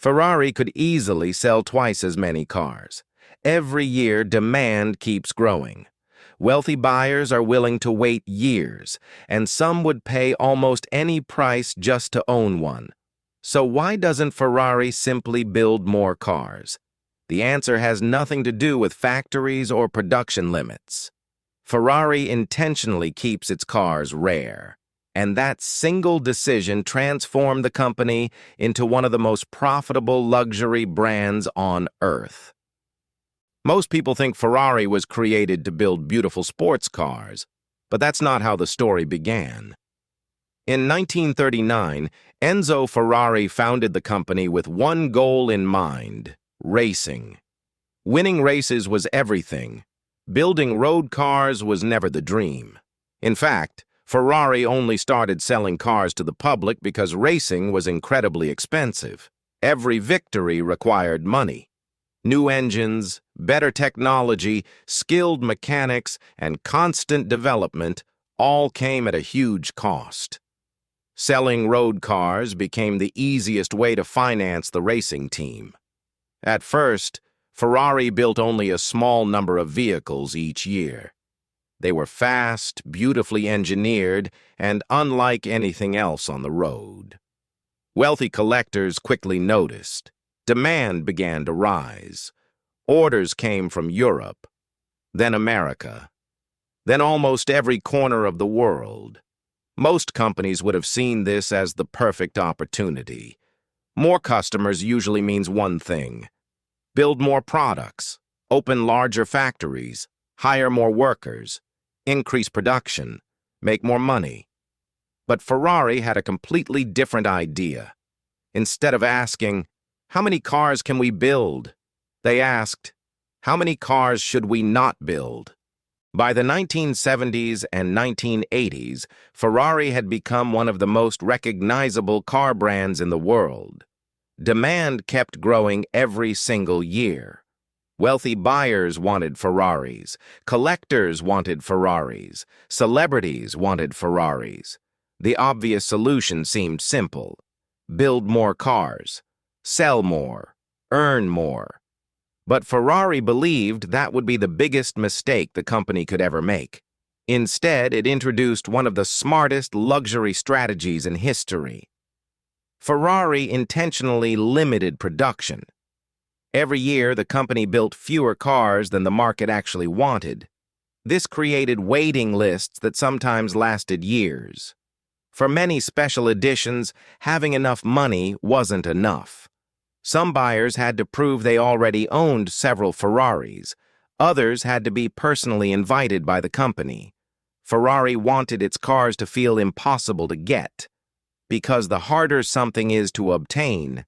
Ferrari could easily sell twice as many cars. Every year, demand keeps growing. Wealthy buyers are willing to wait years, and some would pay almost any price just to own one. So why doesn't Ferrari simply build more cars? The answer has nothing to do with factories or production limits. Ferrari intentionally keeps its cars rare, and that single decision transformed the company into one of the most profitable luxury brands on Earth. Most people think Ferrari was created to build beautiful sports cars, but that's not how the story began. In 1939, Enzo Ferrari founded the company with one goal in mind: racing. Winning races was everything. Building road cars was never the dream. In fact, Ferrari only started selling cars to the public because racing was incredibly expensive. Every victory required money. New engines, better technology, skilled mechanics, and constant development all came at a huge cost. Selling road cars became the easiest way to finance the racing team. At first, Ferrari built only a small number of vehicles each year. They were fast, beautifully engineered, and unlike anything else on the road. Wealthy collectors quickly noticed. Demand began to rise. Orders came from Europe, then America, then almost every corner of the world. Most companies would have seen this as the perfect opportunity. More customers usually means one thing: build more products, open larger factories, hire more workers, increase production, make more money. But Ferrari had a completely different idea. Instead of asking, "How many cars can we build?" they asked, "How many cars should we not build?" By the 1970s and 1980s, Ferrari had become one of the most recognizable car brands in the world. Demand kept growing every single year. Wealthy buyers wanted Ferraris, collectors wanted Ferraris, celebrities wanted Ferraris. The obvious solution seemed simple: build more cars, sell more, earn more. But Ferrari believed that would be the biggest mistake the company could ever make. Instead, it introduced one of the smartest luxury strategies in history. Ferrari intentionally limited production. Every year, the company built fewer cars than the market actually wanted. This created waiting lists that sometimes lasted years. For many special editions, having enough money wasn't enough. Some buyers had to prove they already owned several Ferraris. Others had to be personally invited by the company. Ferrari wanted its cars to feel impossible to get, because the harder something is to obtain,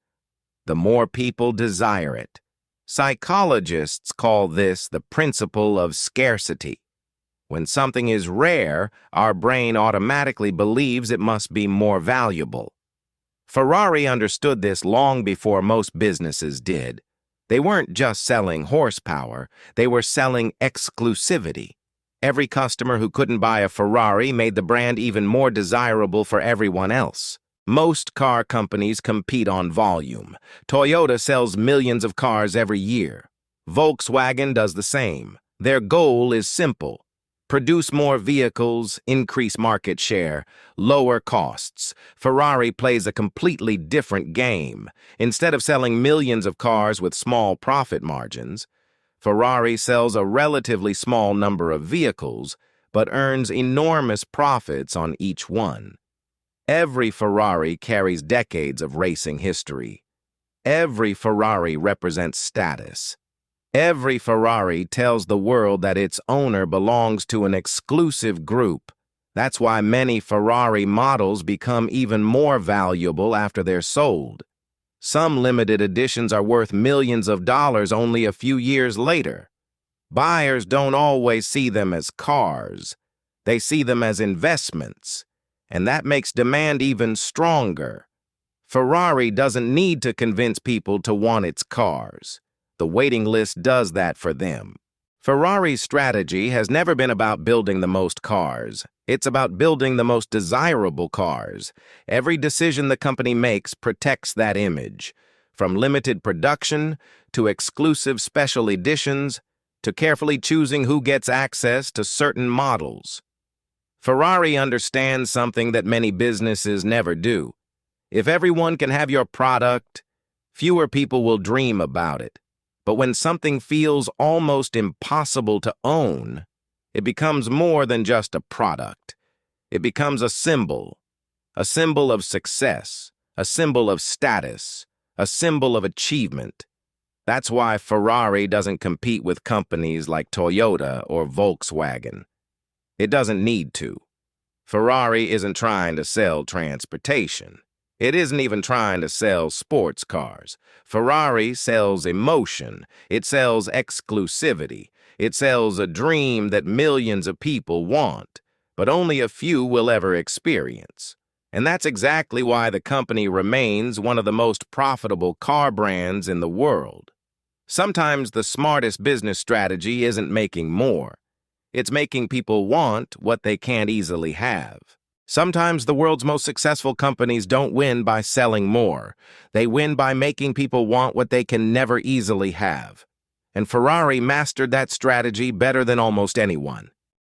the more people desire it. Psychologists call this the principle of scarcity. When something is rare, our brain automatically believes it must be more valuable. Ferrari understood this long before most businesses did. They weren't just selling horsepower, they were selling exclusivity. Every customer who couldn't buy a Ferrari made the brand even more desirable for everyone else. Most car companies compete on volume. Toyota sells millions of cars every year. Volkswagen does the same. Their goal is simple: produce more vehicles, increase market share, lower costs. Ferrari plays a completely different game. Instead of selling millions of cars with small profit margins, Ferrari sells a relatively small number of vehicles, but earns enormous profits on each one. Every Ferrari carries decades of racing history. Every Ferrari represents status. Every Ferrari tells the world that its owner belongs to an exclusive group. That's why many Ferrari models become even more valuable after they're sold. Some limited editions are worth millions of dollars only a few years later. Buyers don't always see them as cars. They see them as investments, and that makes demand even stronger. Ferrari doesn't need to convince people to want its cars. The waiting list does that for them. Ferrari's strategy has never been about building the most cars. It's about building the most desirable cars. Every decision the company makes protects that image. from limited production to exclusive special editions to carefully choosing who gets access to certain models. Ferrari understands something that many businesses never do. If everyone can have your product, fewer people will dream about it. But when something feels almost impossible to own, it becomes more than just a product. It becomes a symbol of success, a symbol of status, a symbol of achievement. That's why Ferrari doesn't compete with companies like Toyota or Volkswagen. It doesn't need to. Ferrari isn't trying to sell transportation. It isn't even trying to sell sports cars. Ferrari sells emotion. It sells exclusivity. It sells a dream that millions of people want, but only a few will ever experience. And that's exactly why the company remains one of the most profitable car brands in the world. Sometimes the smartest business strategy isn't making more. It's making people want what they can't easily have. Sometimes the world's most successful companies don't win by selling more. They win by making people want what they can never easily have. And Ferrari mastered that strategy better than almost anyone.